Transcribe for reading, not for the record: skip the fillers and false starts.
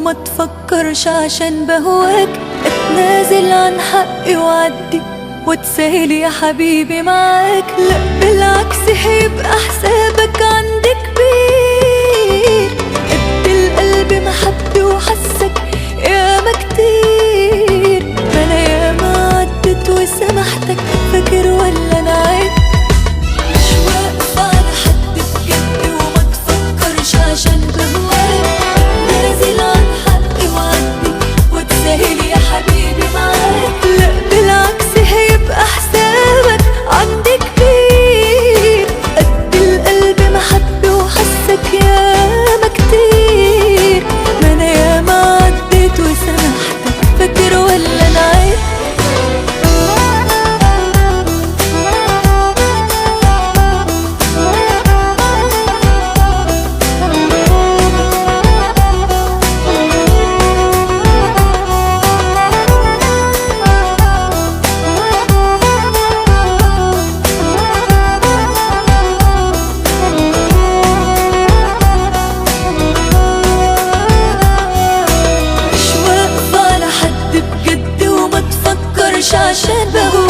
وما تفكرش عشان بهواك اتنازل عن حقي وعدي واتسهل يا حبيبي معاك. لا بالعكس هيبقى حسابك عندي كبير، قد القلب محبي وحسك ياما كتير. ما انا ياما عدت وسامحتك، فاكر ولا انا عيب؟ مش واقفة على حد بجد وما تفكرش عشان بهواك نازل عن حقي وعدي واتسهل يا حبيبي معاك. لا بالعكس هيبقى حسابك عندي كبير، قد القلب محبي وحسك ياما كتير. ما انا ياما عديت وسامحتك، فاكر ولا انا عيب؟ عشان بهواك